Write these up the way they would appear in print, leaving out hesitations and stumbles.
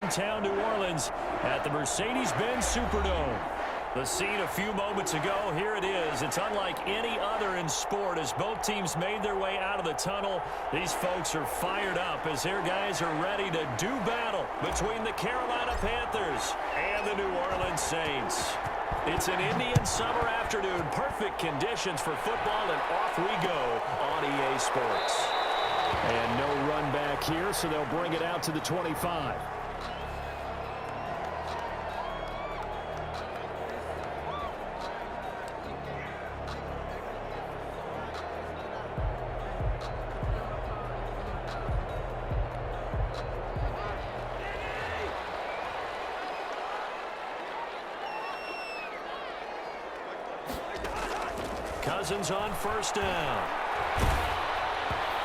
downtown New Orleans at the Mercedes-Benz Superdome. The scene a few moments ago, here it is. It's unlike any other in sport as both teams made their way out of the tunnel. These folks are fired up as their guys are ready to do battle between the Carolina Panthers and the New Orleans Saints. It's an Indian summer afternoon. Perfect conditions for football, and off we go on EA Sports. And no run back here, so they'll bring it out to the 25. Cousins on first down.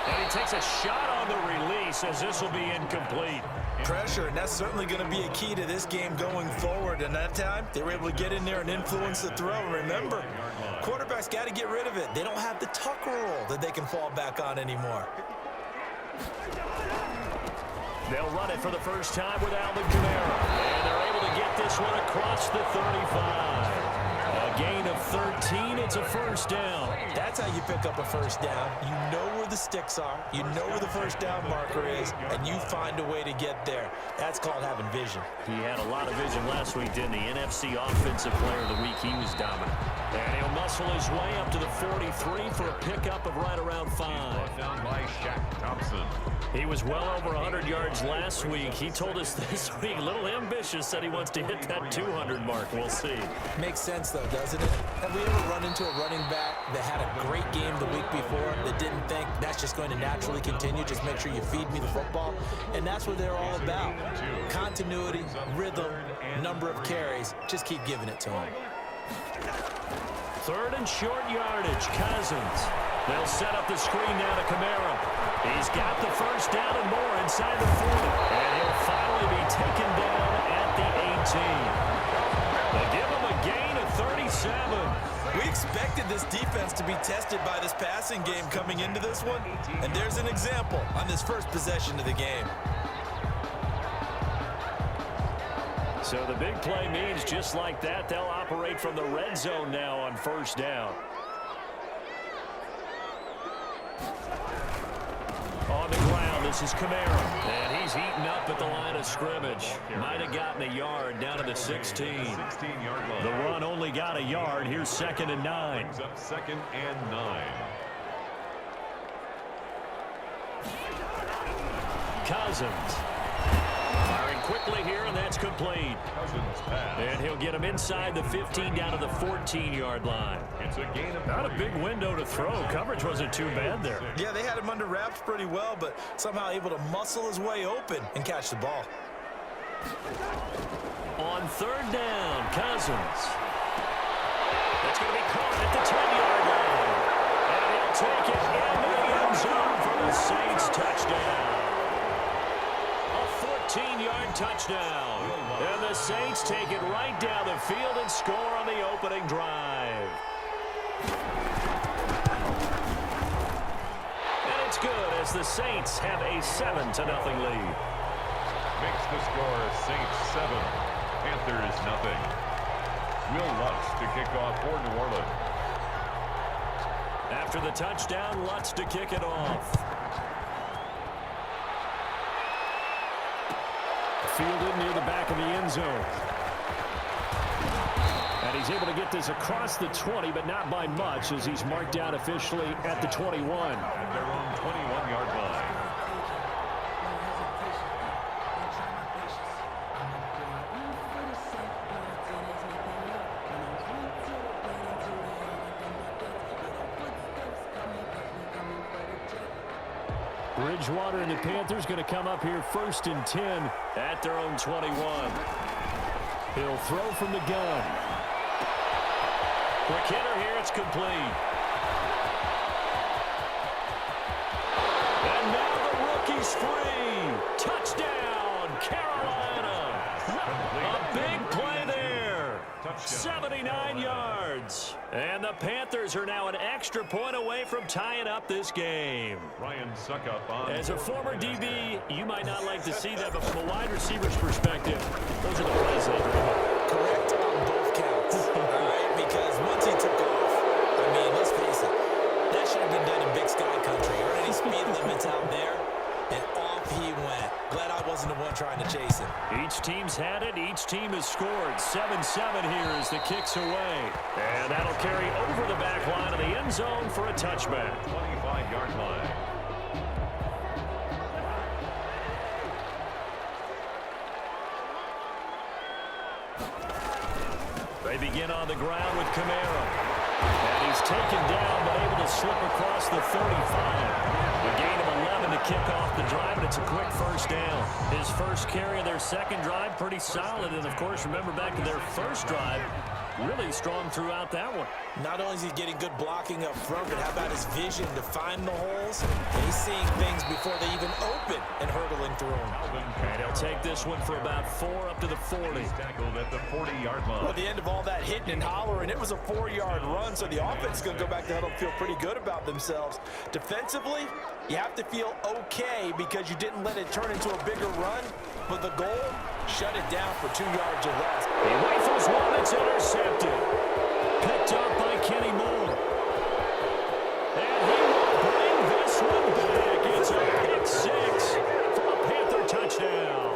And he takes a shot on the release as this will be incomplete. Pressure, and that's certainly going to be a key to this game going forward. And that time, they were able to get in there and influence the throw. Remember, quarterbacks got to get rid of it. They don't have the tuck roll that they can fall back on anymore. They'll run it for the first time with Alvin Kamara. And they're able to get this one across the 35. A gain of 13, it's a first down. That's how you pick up a first down. You know where the sticks are, you know where the first down marker is, and you find a way to get there. That's called having vision. He had a lot of vision last week, didn't he? NFC Offensive Player of the Week, he was dominant. And he'll muscle his way up to the 43 for a pickup of right around 5. Down by Shaq Thompson. He was well over 100 yards last week. He told us this week, a little ambitious, said he wants to hit that 200 mark. We'll see. Makes sense, though, doesn't it? Have we ever run into a running back that had a great game the week before that didn't think that's just going to naturally continue? Just make sure you feed me the football. And that's what they're all about. Continuity, rhythm, number of carries. Just keep giving it to them. Third and short yardage, Cousins. They'll set up the screen now to Kamara. He's got the first down and more inside the 40. And he'll finally be taken down at the 18. They give him a gain of 37. We expected this defense to be tested by this passing game coming into this one. And there's an example on this first possession of the game. So the big play means just like that, they'll operate from the red zone now on first down. On the ground, this is Kamara. And he's heating up at the line of scrimmage. Might have gotten a yard down to the 16. 16-yard line. The run only got a yard. Here's 2nd and 9. Brings up 2nd and 9. Cousins. Firing quickly here, and that's complete. Cousins pass. And he'll get him inside the 15 down to the 14-yard line. It's a gain of Not a big window to throw. Coverage wasn't too bad there. Yeah, they had him under wraps pretty well, but somehow able to muscle his way open and catch the ball. On third down, Cousins. That's going to be caught at the 10-yard line. And he'll take it into the end zone for the Saints touchdown. 14-yard touchdown. And the Saints take it right down the field and score on the opening drive. And it's good as the Saints have a 7-0 lead. makes the score Saints 7, Panthers nothing. Will Lutz to kick off for New Orleans. After the touchdown, Lutz to kick it off. Fielded near the back of the end zone. And he's able to get this across the 20, but not by much, as he's marked out officially at the 21. At their own 21-yard line. Bridgewater and the Panthers going to come up here 1st and 10 at their own 21. He'll throw from the gun. Quick hitter here, it's complete. And now the rookie's free. Touchdown, Carolina. A big play there. 79 yards. And the Panthers are now an extra point away from tying up this game. Ryan Suckup on. As a former DB, you might not like to see that, but from a wide receiver's perspective, chasing. Each team's had it. Each team has scored. 7-7 here as the kick's away. And that'll carry over the back line of the end zone for a touchback. 25-yard line. They begin on the ground with Kamara. And he's taken down, but able to slip across the 35. A gain of 11 to kick off the drive, and it's a quick first down. His first carry of their second drive, pretty solid. And, of course, remember back to their first drive, really strong throughout that one. Not only is he getting good blocking up front, but how about his vision to find the holes? He's seeing things before they even open and hurdling through them. And he'll take this one for about 4 up to the 40. He's tackled at the 40-yard line. Well, at the end of all that hitting and hollering, it was a 4-yard run, so the offense is going to go back to huddle and feel pretty good about themselves. Defensively, you have to feel okay because you didn't let it turn into a bigger run, but the goal, shut it down for 2 yards or less. He rifles one, it's intercepted. Picked up by Kenny Moore. And he will bring this one back. It's a pick six for a Panther touchdown.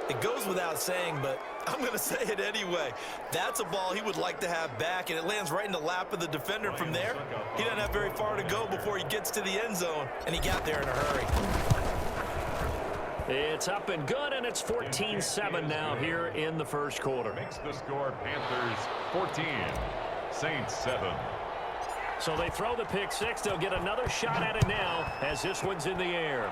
It goes without saying, but I'm going to say it anyway. That's a ball he would like to have back, and it lands right in the lap of the defender. From there, he doesn't have very far to go before he gets to the end zone, and he got there in a hurry. It's up and good, and it's 14-7 now here in the first quarter. Makes the score Panthers 14, Saints 7. So they throw the pick six. They'll get another shot at it now as this one's in the air.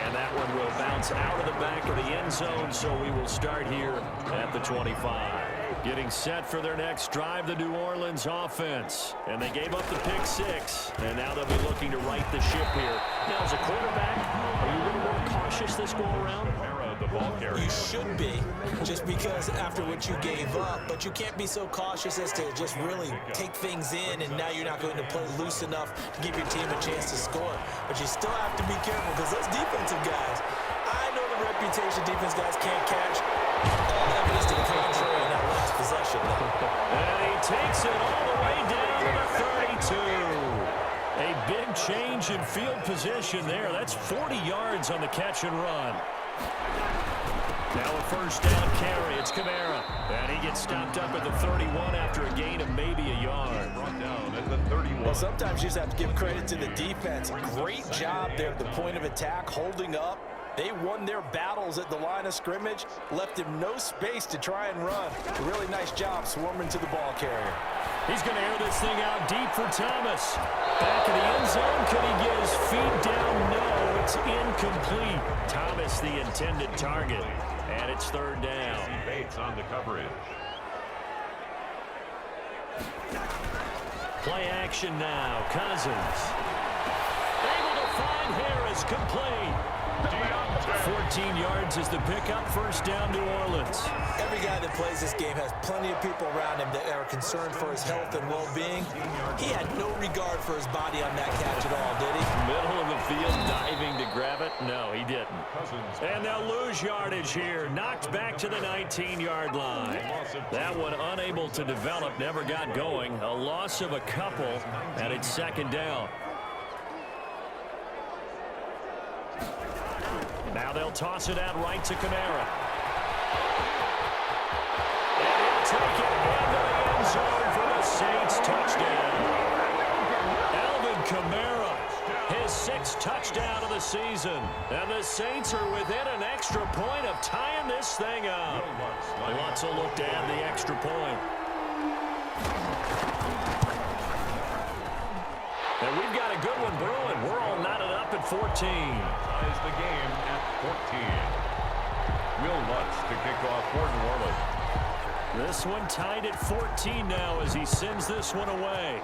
And that one will bounce out of the back of the end zone, so we will start here at the 25. Getting set for their next drive, the New Orleans offense. And they gave up the pick six, and now they'll be looking to right the ship here. Now, as a quarterback, are you a little more cautious this go-around? The ball carrier. You should be, just because after what you gave up, but you can't be so cautious as to just really take things in, and now you're not going to play loose enough to give your team a chance to score. But you still have to be careful because those defensive guys, I know the reputation defense guys can't catch. All evidence to the contrary in that last possession. And he takes it all the way down to the 32. A big change in field position there. That's 40 yards on the catch and run. Now a first down carry. It's Kamara. And he gets stopped up at the 31 after a gain of maybe a yard. Brought down at the 31. Well, sometimes you just have to give credit to the defense. Great job there at the point of attack, holding up. They won their battles at the line of scrimmage, left him no space to try and run. A really nice job swarming to the ball carrier. He's going to air this thing out deep for Thomas. Back of the end zone. Can he get his feet down? No, it's incomplete. Thomas, the intended target. And it's third down. Bates on the coverage. Play action now. Cousins. Able to find Harris. Complete. 14 yards is the pickup. First down, New Orleans. Every guy that plays this game has plenty of people around him that are concerned for his health and well-being. He had no regard for his body on that catch at all, did he? Middle of the field, diving to grab it. No, he didn't. And they'll lose yardage here. Knocked back to the 19-yard line. That one unable to develop, never got going. A loss of a couple, and it's second down. Now they'll toss it out right to Kamara. And he'll take it into the end zone for the Saints touchdown. Alvin Kamara, his 6th touchdown of the season. And the Saints are within an extra point of tying this thing up. Lutz will look to add the extra point. And we've got a good one brewing. We're all knotted up at 14. Ties the game at 14. Will Lutz to kick off for New Orleans. This one tied at 14 now as he sends this one away.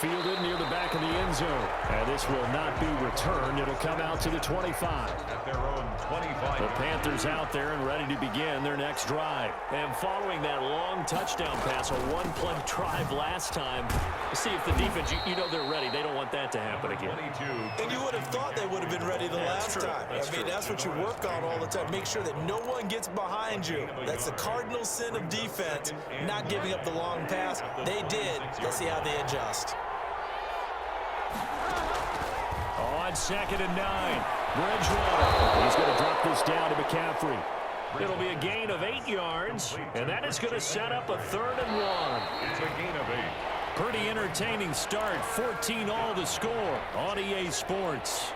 Fielded near the back of the end zone. And this will not be returned. It'll come out to the 25. At their own 25. The Panthers out there and ready to begin their next drive. And following that long touchdown pass, a one-play drive last time, see if the defense, you know they're ready. They don't want that to happen again. 22. And you would have thought they would have been ready the last time. That's what you work on all the time. Make sure that no one gets behind you. That's the cardinal sin of defense, not giving up the long pass. They did. Let's see how they adjust. on 2nd and 9. Bridgewater. He's going to drop this down to McCaffrey. It'll be a gain of 8 yards, and that is going to set up a 3rd and 1. It's a gain of 8. Pretty entertaining start. 14-all the score on EA Sports.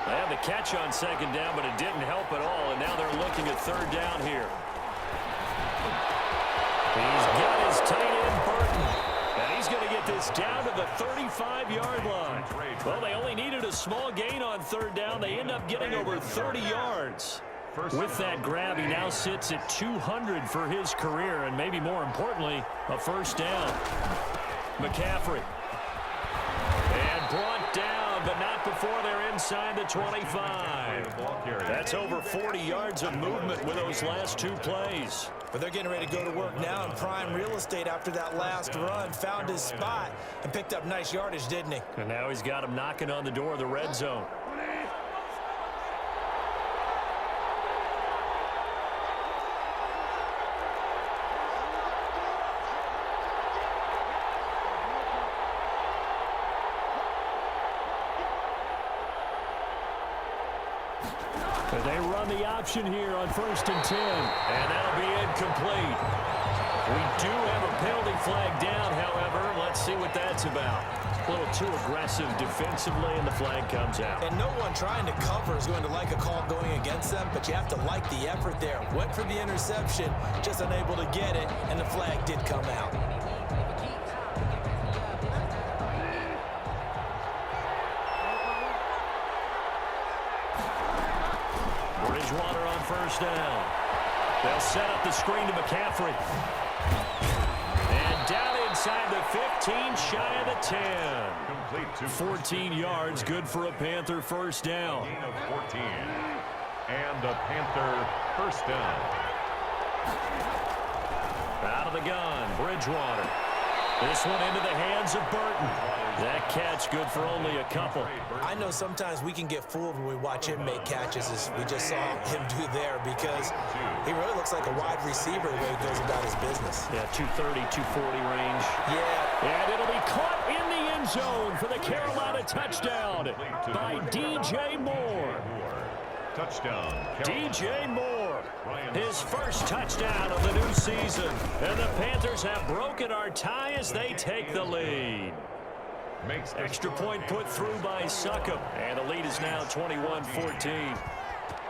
They had the catch on 2nd down, but it didn't help at all, and now they're looking at 3rd down here. He's got his tight end, Burton. And he's going to get this down to the 35-yard line. Well, they only needed a small gain on 3rd down. They end up getting over 30 yards. With that grab, he now sits at 200 for his career, and maybe more importantly, a 1st down. McCaffrey. And brought down, but not before they're inside the 25. That's over 40 yards of movement with those last 2 plays. But they're getting ready to go to work now in prime real estate after that last run. Found his spot and picked up nice yardage, didn't he? And now he's got him knocking on the door of the red zone. But they run the option here on 1st and 10. And that'll be incomplete. We do have a penalty flag down, however. Let's see what that's about. A little too aggressive defensively, and the flag comes out. And no one trying to cover is going to like a call going against them, but you have to like the effort there. Went for the interception, just unable to get it, and the flag did come out. Bridgewater on 1st down. They'll set up the screen to McCaffrey. And down inside the 15, shy of the 10. Complete to 14 yards, good for a Panther 1st down. gain of 14. And a Panther 1st down. Out of the gun, Bridgewater. This one into the hands of Burton. That catch good for only a couple. I know sometimes we can get fooled when we watch him make catches, as we just saw him do there, because he really looks like a wide receiver the way he goes about his business. Yeah, 230, 240 range. Yeah. And it'll be caught in the end zone for the Carolina touchdown by DJ Moore. Touchdown. DJ Moore, his 1st touchdown of the new season. And the Panthers have broken our tie as they take the lead. Extra point put through by Succop. And the lead is now 21-14.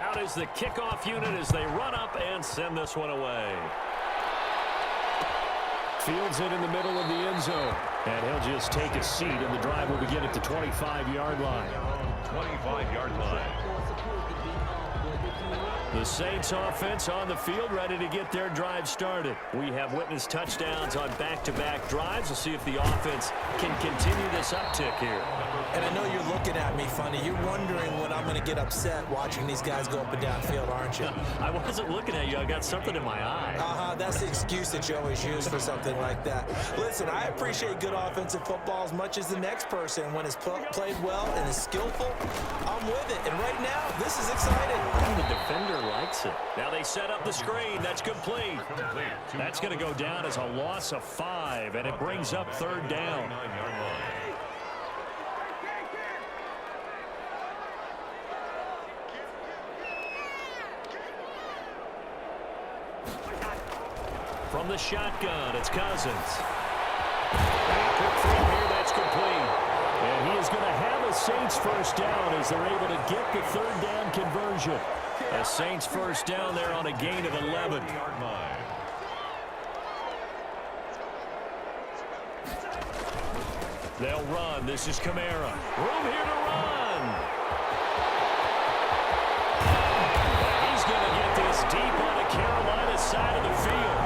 Out is the kickoff unit as they run up and send this one away. Fields it in the middle of the end zone. And he'll just take a seat, and the drive will begin at the 25-yard line. 25-yard line. The Saints offense on the field, ready to get their drive started. We have witnessed touchdowns on back-to-back drives. We'll see if the offense can continue this uptick here. And I know you're looking at me funny. You're wondering when I'm going to get upset watching these guys go up and down field, aren't you? I wasn't looking at you. I got something in my eye. That's the excuse that you always use for something like that. Listen, I appreciate good offensive football as much as the next person. When it's played well and is skillful, I'm with it. And right now, this is exciting. The defender likes it. Now they set up the screen. That's complete. That's going to go down as a loss of 5, and it brings up 3rd down. From the shotgun, it's Cousins. And quick throw here, that's complete. And he is going to have a Saints 1st down as they're able to get the 3rd down conversion. A Saints 1st down there on a gain of 11. They'll run. This is Kamara. Room here to run. He's going to get this deep on the Carolina side of the field.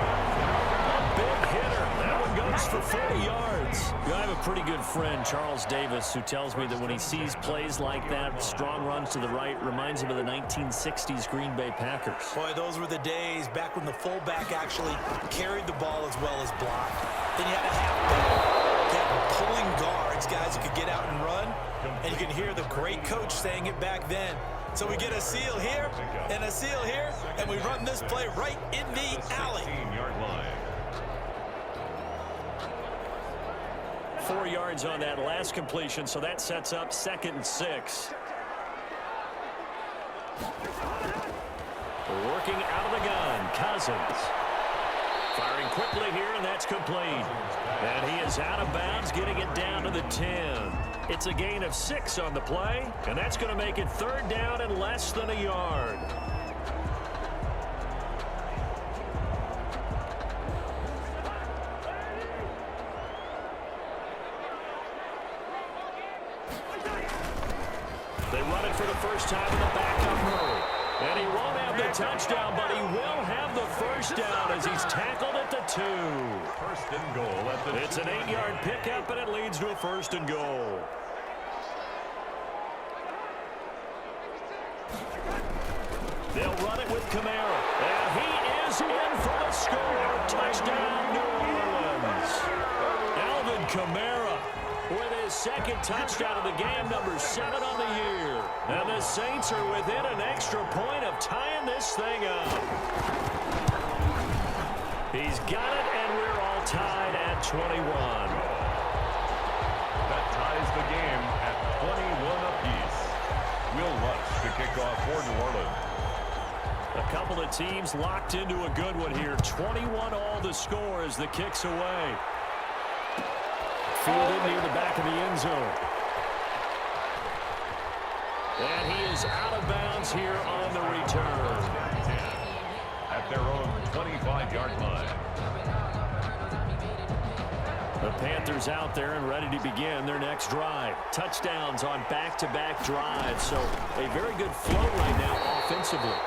A big hitter. That one goes for 40 yards. I have a pretty good friend, Charles Davis, who tells me that when he sees plays like that, strong runs to the right, reminds him of the 1960s Green Bay Packers. Boy, those were the days back when the fullback actually carried the ball as well as blocked. Then you had a halfback. You had pulling guards, guys who could get out and run, and you can hear the great coach saying it back then. So we get a seal here and a seal here, and we run this play right in the alley. 16-yard line. 4 yards on that last completion, so that sets up 2nd and 6. Working out of the gun, Cousins. Firing quickly here, and that's complete. And he is out of bounds, getting it down to the 10. It's a gain of 6 on the play, and that's going to make it 3rd down and less than a yard. They run it for the first time in the backup mode. And he won't have the touchdown, but he will have the first down as he's tackled at the 2. 1st and goal at the 2. It's an 8-yard pickup, and it leads to a 1st and goal. They'll run it with Kamara. And he is in for the score. Touchdown, New Orleans. Alvin Kamara with his 2nd touchdown of the game, number 7 on the year. And the Saints are within an extra point of tying this thing up. He's got it, and we're all tied at 21. That ties the game at 21 apiece. Will Lutz to kick off for New Orleans. A couple of teams locked into a good one here. 21 all the score as the kick's away. Fielded near the back of the end zone. And he is out of bounds here on the return. At their own 25-yard line. The Panthers out there and ready to begin their next drive. Touchdowns on back-to-back drives. So a very good flow right now offensively.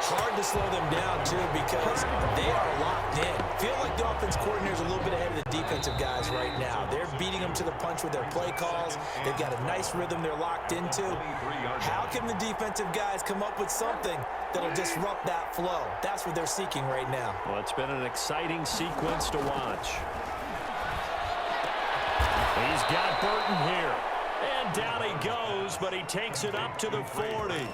Hard to slow them down, too, because they are locked in. Feel like the offense coordinator is a little bit ahead of the defensive guys right now. They're beating them to the punch with their play calls. They've got a nice rhythm they're locked into. How can the defensive guys come up with something that'll disrupt that flow? That's what they're seeking right now. Well, it's been an exciting sequence to watch. He's got Burton here. And down he goes, but he takes it up to the 40.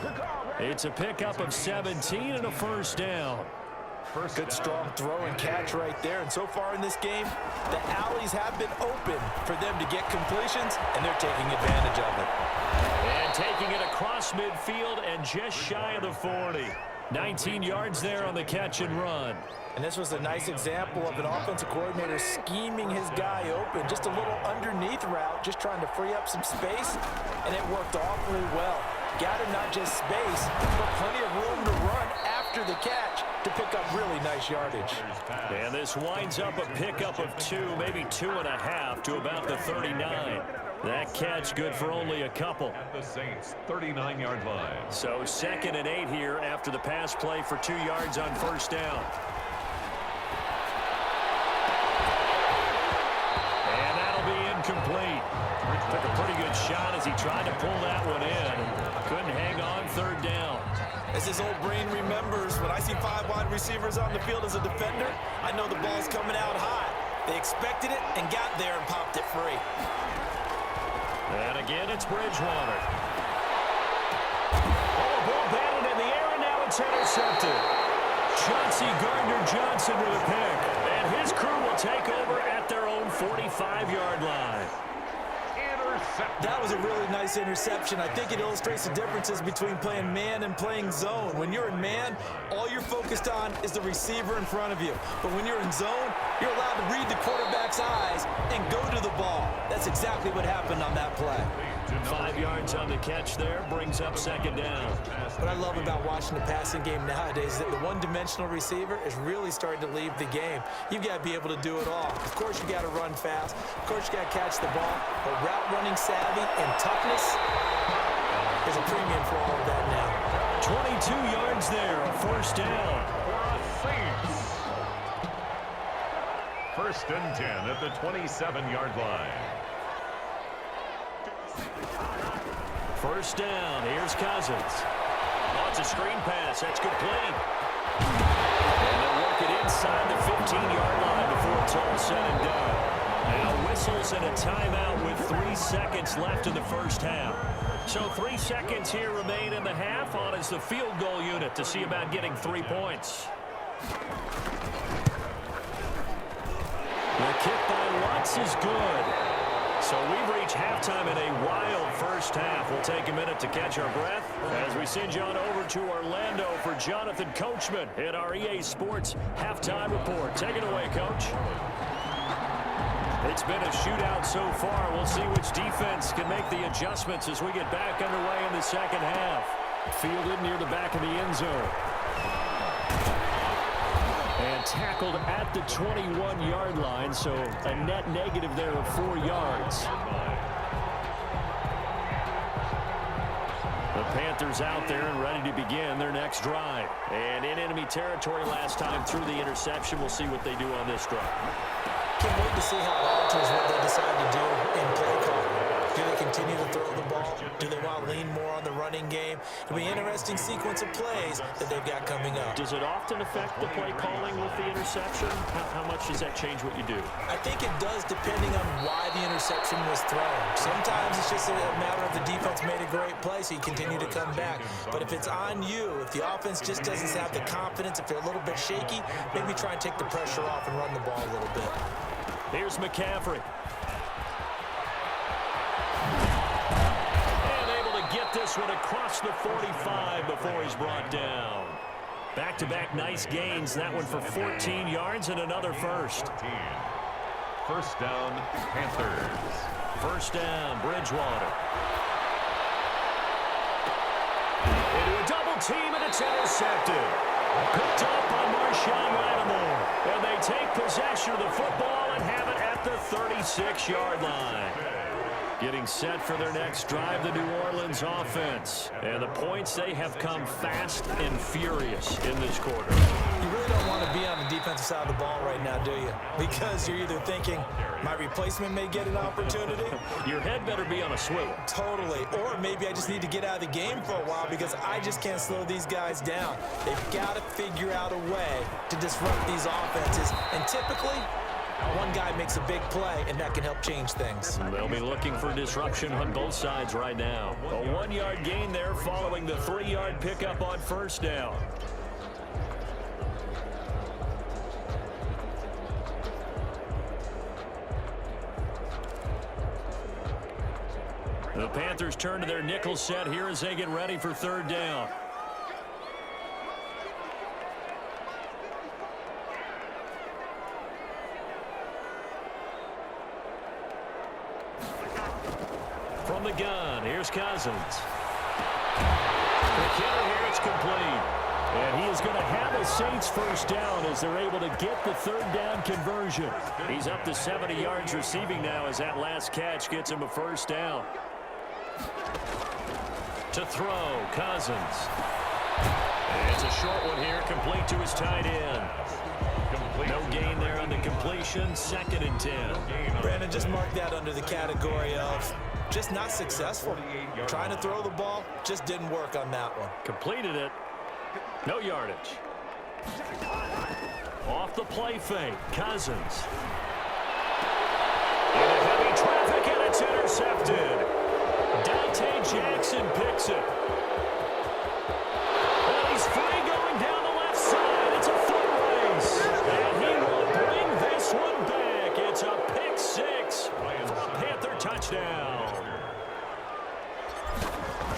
It's a pickup of 17 and a 1st down. Good strong throw and catch right there. And so far in this game, the alleys have been open for them to get completions, and they're taking advantage of it. And taking it across midfield and just shy of the 40. 19 yards there on the catch and run. And this was a nice example of an offensive coordinator scheming his guy open. Just a little underneath route, just trying to free up some space, and it worked awfully well. Got him not just space, but plenty of room to run after the catch to pick up really nice yardage. And this winds up a pickup of 2, maybe 2.5 to about the 39. That catch good for only a couple. At the Saints' 39-yard line. So 2nd and 8 here after the pass play for 2 yards on 1st down. And that'll be incomplete. Took a pretty good shot as he tried to pull that one in. Couldn't hang on 3rd down. As his old brain remembers, when I see 5 wide receivers on the field as a defender, I know the ball's coming out high. They expected it and got there and popped it free. And again, it's Bridgewater. Oh, a ball batted in the air, and now it's intercepted. Chauncey Gardner-Johnson with a pick. And his crew will take over at their own 45-yard line. That was a really nice interception. I think it illustrates the differences between playing man and playing zone. When you're in man, all you're focused on is the receiver in front of you. But when you're in zone, you're allowed to read the quarterback's eyes and go to the ball. That's exactly what happened on that play. 5 yards on the catch there, brings up 2nd down. What I love about watching the passing game nowadays is that the one-dimensional receiver is really starting to leave the game. You've got to be able to do it all. Of course, you got to run fast. Of course, you got to catch the ball. But route running savvy and toughness is a premium for all of that now. 22 yards there, 1st down. Saints. 1st and 10 at the 27-yard line. 1st down. Here's Cousins. Oh, it's a screen pass. That's complete. And they'll work it inside the 15-yard line before it's all said and done. Now whistles and a timeout with 3 seconds left in the 1st half. So 3 seconds here remain in the half on as the field goal unit to see about getting 3 points. The kick by Lutz is good. So we've reached halftime in a wild first half. We'll take a minute to catch our breath as we send you on over to Orlando for Jonathan Coachman at our EA Sports Halftime Report. Take it away, Coach. It's been a shootout so far. We'll see which defense can make the adjustments as we get back underway in the second half. Fielded near the back of the end zone. And tackled at the 21-yard line, so a net negative there of 4 yards. The Panthers out there and ready to begin their next drive. And in enemy territory last time through the interception. We'll see what they do on this drive. Can't wait to see how it alters what they decide to do in play calling. Do they continue to throw the ball? Do they want to lean more on the running game? It'll be an interesting sequence of plays that they've got coming up. Does it often affect the play calling with the interception? How much does that change what you do? I think it does, depending on why the interception was thrown. Sometimes it's just a matter of the defense made a great play, so you continue to come back. But if it's on you, if the offense just doesn't have the confidence, if they're a little bit shaky, maybe try and take the pressure off and run the ball a little bit. Here's McCaffrey. And able to get this one across the 45 before he's brought down. Back-to-back nice gains. That one for 14 yards and another first. First down, Panthers. First down, Bridgewater. Into a double team, and it's intercepted. Picked up by Marshawn Lattimore. And they take possession of the football and have it at the 36-yard line. Getting set for their next drive, the New Orleans offense. And the points, they have come fast and furious in this quarter. You really don't want to be on the defensive side of the ball right now, do you? Because you're either thinking, my replacement may get an opportunity. Your head better be on a swivel. Totally. Or maybe I just need to get out of the game for a while because I just can't slow these guys down. They've got to figure out a way to disrupt these offenses. And typically, one guy makes a big play, and that can help change things. They'll be looking for disruption on both sides right now. A 1-yard gain there following the 3-yard pickup on first down. The Panthers turn to their nickel set here as they get ready for third down. From the gun, here's Cousins. The kicker here, it's complete. And he is going to have a Saints first down as they're able to get the third down conversion. He's up to 70 yards receiving now as that last catch gets him a first down. To throw, Cousins. And it's a short one here, complete to his tight end. No gain there on the completion, 2nd and 10. Brandon, just mark that under the category of just not successful. Trying to throw the ball, just didn't work on that one. Completed it. No yardage. Off the play fake, Cousins. Into heavy traffic, and it's intercepted. Dante Jackson picks it. And he's free going down the left side. It's a foot race. And he will bring this one back. It's a pick 6 for a Panther touchdown.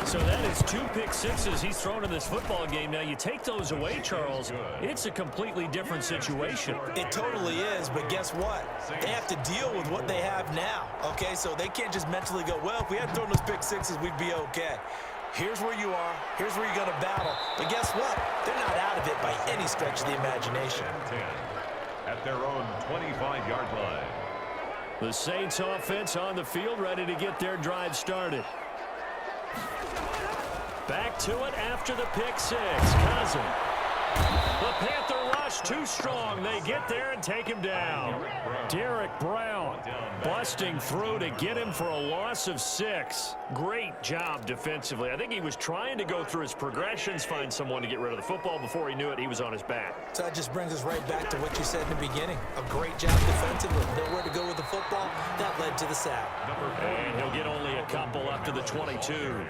So that is 2 pick sixes he's thrown in this football game. Now, you take those away, Charles, it's a completely different situation. It totally is, but guess what? They have to deal with what they have now, okay? So they can't just mentally go, well, if we hadn't thrown those pick sixes, we'd be okay. Here's where you are. Here's where you're going to battle. But guess what? They're not out of it by any stretch of the imagination. 10 at their own 25-yard line. The Saints offense on the field, ready to get their drive started. Back to it after the pick 6. Cousins. The Panther rush too strong. They get there and take him down. Derek Brown busting through to get him for a loss of 6. Great job defensively. I think he was trying to go through his progressions, find someone to get rid of the football. Before he knew it, he was on his back. So that just brings us right back to what you said in the beginning. A great job defensively. Nowhere to go with the football. That led to the sack. And he'll get only a couple up to the 22.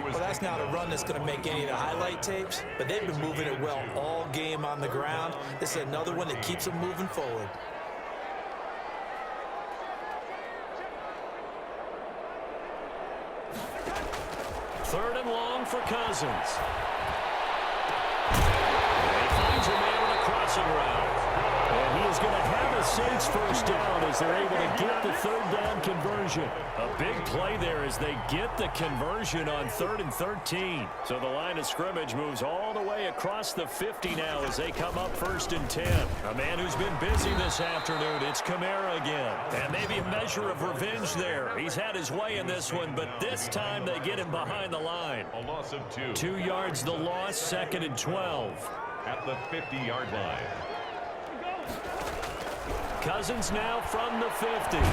Well, that's not a run that's going to make any of the highlight tapes, but they've been moving it well all game on the ground. This is another one that keeps them moving forward. Third and long for Cousins. He finds a man with a crossing route. And he is going to have a Saints first down as they're able to get the third down conversion. A big play there as they get the conversion on 3rd and 13. So the line of scrimmage moves all the way across the 50 now as they come up 1st and 10. A man who's been busy this afternoon. It's Kamara again. And maybe a measure of revenge there. He's had his way in this one, but this time they get him behind the line. A loss of 2. 2 yards the loss, 2nd and 12. At the 50-yard line. Cousins now from the 50. And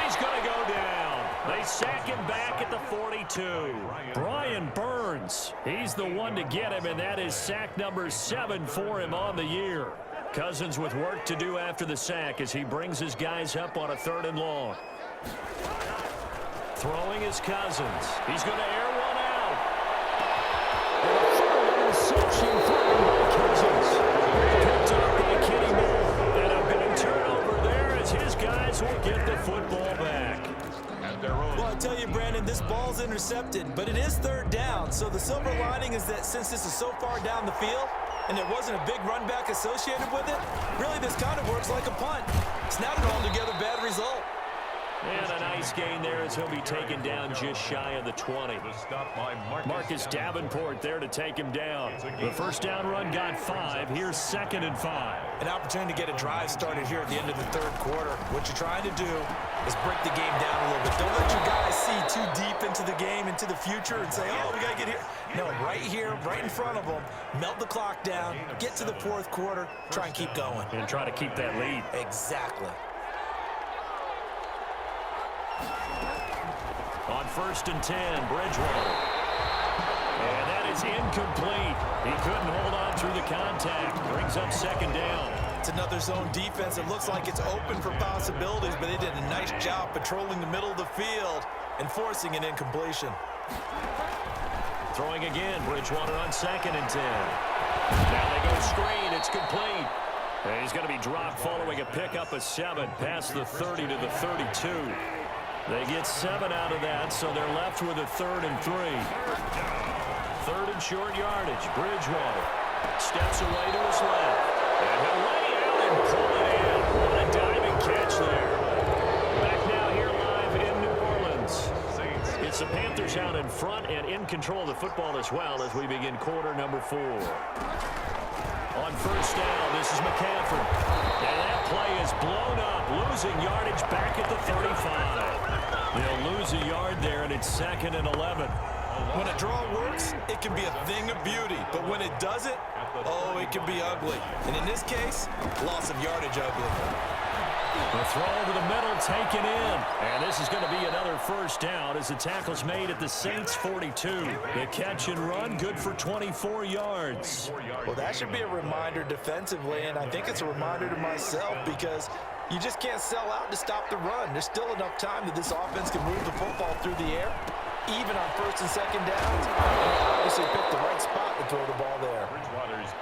he's going to go down. They sack him back at the 42. Brian Burns, he's the one to get him, and that is sack number 7 for him on the year. Cousins with work to do after the sack as he brings his guys up on a 3rd and long. Throwing is Cousins. He's going to air one out. Interception thrown by Cousins. Picked up by Kenny Moore. And a big turnover there as his guys will get the football back. At their own. Well, I tell you, Brandon, this ball's intercepted, but it is 3rd down. So the silver lining is that since this is so far down the field and there wasn't a big run back associated with it, really this kind of works like a punt. It's not an altogether bad result. And a nice gain there as he'll be taken down just shy of the 20. The stop by Marcus Davenport there to take him down. The first down run got 5. Here's 2nd and 5. An opportunity to get a drive started here at the end of the 3rd quarter. What you're trying to do is break the game down a little bit. Don't let your guys see too deep into the game, into the future, and say, oh, we got to get here. No, right here, right in front of them, melt the clock down, get to the 4th quarter, try and keep going. And try to keep that lead. Exactly. On 1st and 10, Bridgewater. And that is incomplete. He couldn't hold on through the contact. Brings up 2nd down. It's another zone defense. It looks like it's open for possibilities, but they did a nice job patrolling the middle of the field and forcing an incompletion. Throwing again, Bridgewater on 2nd and 10. Now they go screen. It's complete. And he's going to be dropped following a pickup of 7 past the 30 to the 32. They get 7 out of that, so they're left with a 3rd and 3. 3rd and short yardage. Bridgewater steps away to his left. And he'll lay out and pull it in. What a diving catch there. Back now here live in New Orleans. It's the Panthers out in front and in control of the football as well as we begin quarter number 4. On 1st down, this is McCaffrey. And that play is blown up, losing yardage back at the 35. They'll lose a yard there, and it's 2nd and 11. When a draw works, it can be a thing of beauty. But when it doesn't, oh, it can be ugly. And in this case, loss of yardage ugly. The throw over the middle taken in. And this is going to be another first down as the tackle's made at the Saints 42. The catch and run good for 24 yards. Well, that should be a reminder defensively, and I think it's a reminder to myself because you just can't sell out to stop the run. There's still enough time that this offense can move the football through the air, even on 1st and 2nd downs. And they obviously picked the right spot to throw the ball there.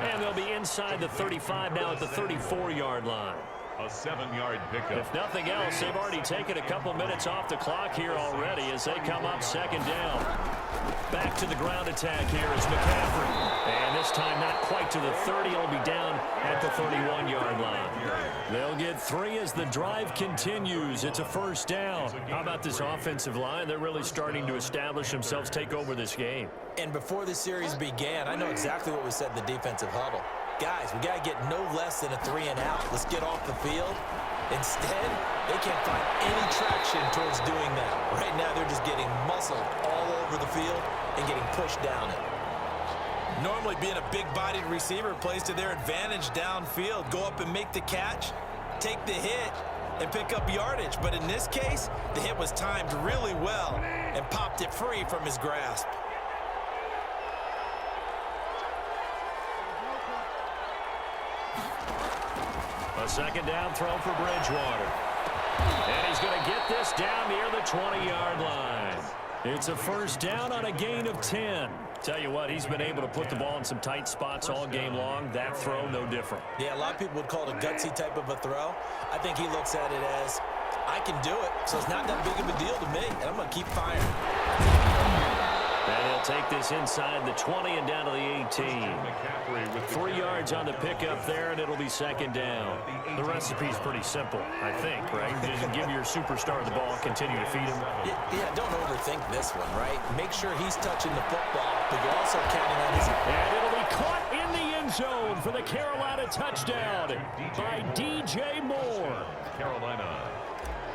And they'll be inside the 35 now at the 34-yard line. A 7-yard pickup. If nothing else, they've already taken a couple minutes off the clock here already as they come up 2nd down. Back to the ground attack here is McCaffrey. And this time not quite to the 30. He'll be down at the 31-yard line. They'll get 3 as the drive continues. It's a first down. How about this offensive line? They're really starting to establish themselves, take over this game. And before the series began, I know exactly what was said in the defensive huddle. Guys, we got to get no less than a 3 and out. Let's get off the field. Instead, they can't find any traction towards doing that. Right now, they're just getting muscled all over the field and getting pushed down it. Normally, being a big-bodied receiver plays to their advantage downfield. Go up and make the catch, take the hit, and pick up yardage. But in this case, the hit was timed really well and popped it free from his grasp. A 2nd down throw for Bridgewater. And he's going to get this down near the 20-yard line. It's a first down on a gain of 10. Tell you what, he's been able to put the ball in some tight spots all game long. That throw, no different. Yeah, a lot of people would call it a gutsy type of a throw. I think he looks at it as I can do it, so it's not that big of a deal to me, and I'm going to keep firing. And he'll take this inside the 20 and down to the 18. 3 yards on the pickup there, and it'll be second down. The recipe's pretty simple, I think, right? Just give your superstar the ball, continue to feed him. Yeah, don't overthink this one, right? Make sure he's touching the football, but you're also counting on his... And it'll be caught in the end zone for the Carolina touchdown by DJ Moore. Carolina.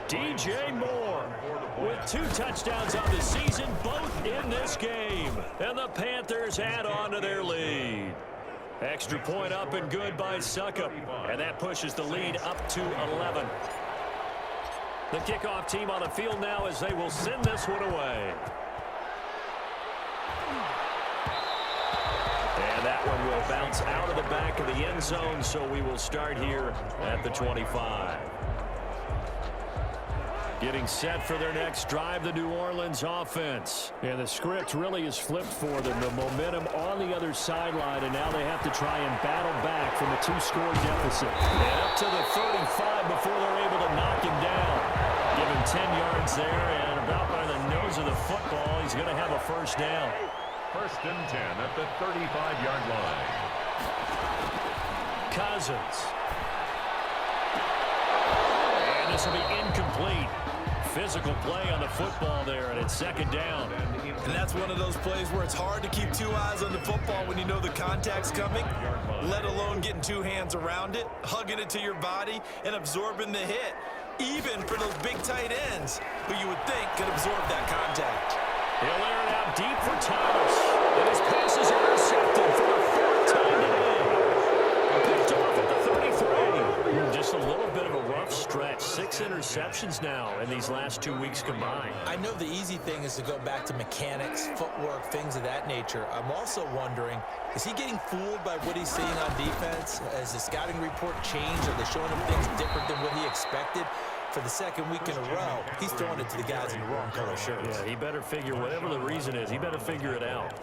DJ Moore with 2 touchdowns on the season, both in this game. And the Panthers add on to their lead. Extra point up and good by Suckup. And that pushes the lead up to 11. The kickoff team on the field now as they will send this one away. And that one will bounce out of the back of the end zone, so we will start here at the 25. Getting set for their next drive, the New Orleans offense. And the script really is flipped for them. The momentum on the other sideline, and now they have to try and battle back from a 2-score deficit. And up to the 35 before they're able to knock him down. Give him 10 yards there, and about by the nose of the football, he's going to have a first down. First and 10 at the 35-yard line. Cousins. And this will be incomplete. Physical play on the football there, and it's second down. And that's one of those plays where it's hard to keep 2 eyes on the football when you know the contact's coming, let alone getting 2 hands around it, hugging it to your body, and absorbing the hit, even for those big tight ends who you would think could absorb that contact. He'll air it out deep for Thomas, and his pass is intercepted for the 4th time today. Picked off at the 33. Just a little bit of a rough stretch. 6 interceptions now in these last 2 weeks combined. I know the easy thing is to go back to mechanics, footwork, things of that nature. I'm also wondering, is he getting fooled by what he's seeing on defense? Has the scouting report changed? Are they showing him things different than what he expected? For the 2nd week in a row, he's throwing it to the guys in the wrong color shirts. Yeah, he better figure, whatever the reason is, he better figure it out.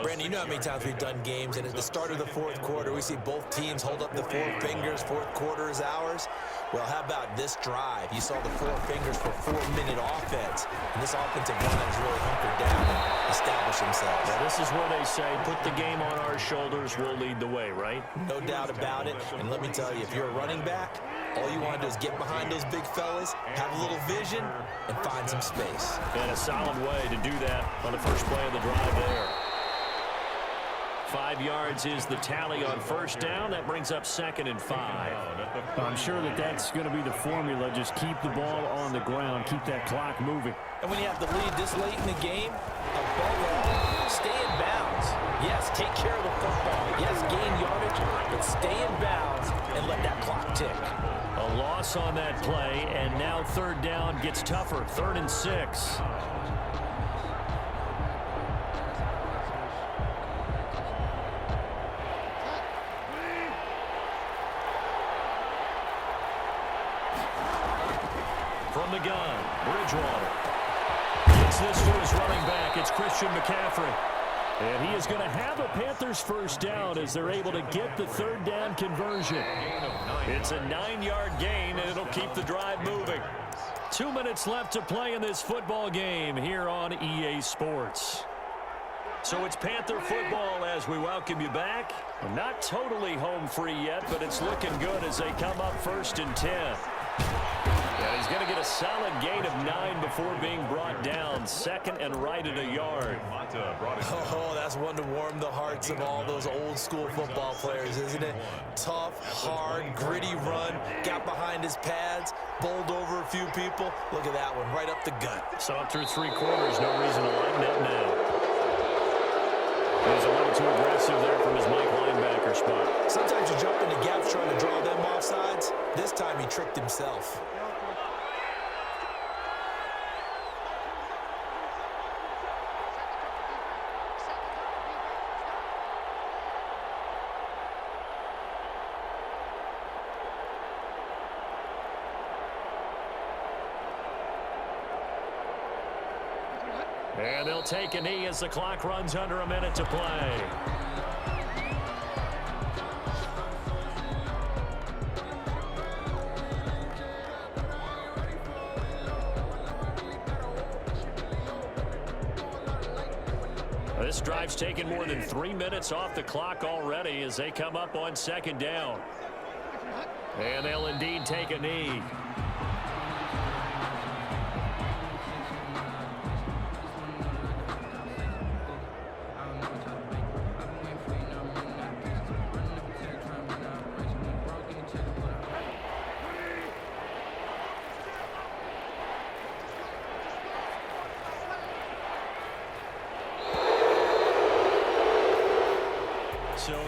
Brandon, you know how many times we've done games, and at the start of the 4th quarter, we see both teams hold up the 4 fingers, 4th quarter is ours. Well, how about this drive? You saw the 4 fingers for 4-minute offense, and this offensive line is really hunkered down and established themselves. Now, this is where they say, put the game on our shoulders, we'll lead the way, right? No doubt about it, and let me tell you, if you're a running back, all you want to do is get behind those big fellas, have a little vision, and find some space. And a solid way to do that on the first play of the drive there. 5 yards is the tally on first down. That brings up 2nd and 5. I'm sure that's going to be the formula. Just keep the ball on the ground. Keep that clock moving. And when you have the lead this late in the game, above all, stay in bounds. Yes, take care of the football. Yes, gain yardage, but stay in bounds and let that clock tick. A loss on that play, and now 3rd down gets tougher. 3rd and 6. From the gun, Bridgewater gets this to his running back. It's Christian McCaffrey. And he is going to have a Panthers first down as they're able to get the 3rd down conversion. It's a 9-yard gain, and it'll keep the drive moving. 2 minutes left to play in this football game here on EA Sports. So it's Panther football as we welcome you back. Not totally home free yet, but it's looking good as they come up 1st and 10. And he's going to get a solid gain of 9 before being brought down. 2nd and right at a yard. Oh, that's one to warm the hearts of all those old school football players, isn't it? Tough, hard, gritty run. Got behind his pads, bowled over a few people. Look at that one, right up the gut. Saw it through 3 quarters. No reason to lighten up now. He was a little too aggressive there from his Mike linebacker spot. Sometimes you jump into gaps trying to draw them off sides. This time he tricked himself. And they'll take a knee as the clock runs under a minute to play. This drive's taken more than 3 minutes off the clock already as they come up on second down. And they'll indeed take a knee. So